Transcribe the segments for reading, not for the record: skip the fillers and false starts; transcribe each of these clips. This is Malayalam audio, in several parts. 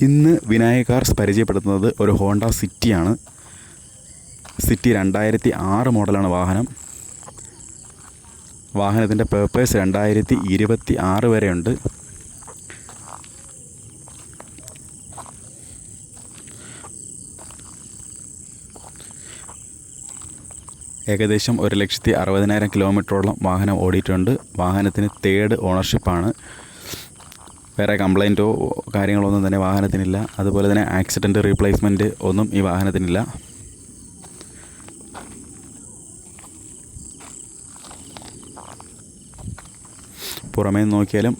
ഇന്ന് വിനായക കാർസ് പരിചയപ്പെടുത്തുന്നത് ഒരു ഹോണ്ട സിറ്റിയാണ്. സിറ്റി 2006 മോഡലാണ് വാഹനം. വാഹനത്തിൻ്റെ പേപ്പേഴ്സ് 2026 വരെയുണ്ട്. ഏകദേശം 1,60,000 കിലോമീറ്ററോളം വാഹനം ഓടിയിട്ടുണ്ട്. വാഹനത്തിന് 3rd ഓണർഷിപ്പാണ്. വേറെ കംപ്ലൈൻറ്റോ കാര്യങ്ങളൊന്നും തന്നെ വാഹനത്തിനില്ല. അതുപോലെ തന്നെ ആക്സിഡൻറ്റ് റീപ്ലേസ്മെൻറ്റ് ഒന്നും ഈ വാഹനത്തിനില്ല. പുറമേ നോക്കിയാലും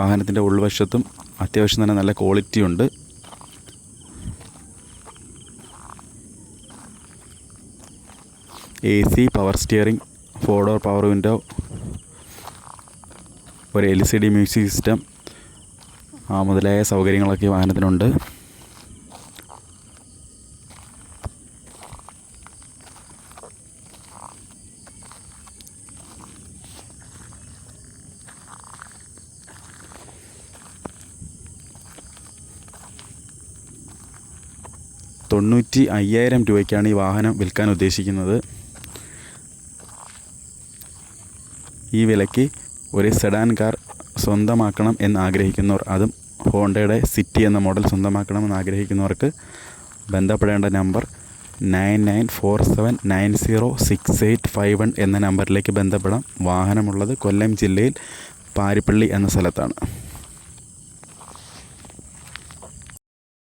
വാഹനത്തിൻ്റെ ഉൾവശത്തും അത്യാവശ്യം തന്നെ നല്ല ക്വാളിറ്റി ഉണ്ട്. AC, power steering, 4 door power window, ഒരു LCD മ്യൂസിക് സിസ്റ്റം മുതലായ സൗകര്യങ്ങളൊക്കെ വാഹനത്തിനുണ്ട്. $95,000 ഈ വാഹനം വിൽക്കാൻ ഉദ്ദേശിക്കുന്നത്. ഈ വിലയ്ക്ക് ഒരു സെഡാൻ കാർ സ്വന്തമാക്കണം എന്ന് ആഗ്രഹിക്കുന്നവർ, അതും ഹോണ്ടയുടെ സിറ്റി എന്ന മോഡൽ സ്വന്തമാക്കണമെന്ന് ആഗ്രഹിക്കുന്നവർക്ക് ബന്ധപ്പെടേണ്ട നമ്പർ 9947906851 എന്ന നമ്പറിലേക്ക് ബന്ധപ്പെടാം. വാഹനമുള്ളത് കൊല്ലം ജില്ലയിൽ പാരിപ്പള്ളി എന്ന സ്ഥലത്താണ്.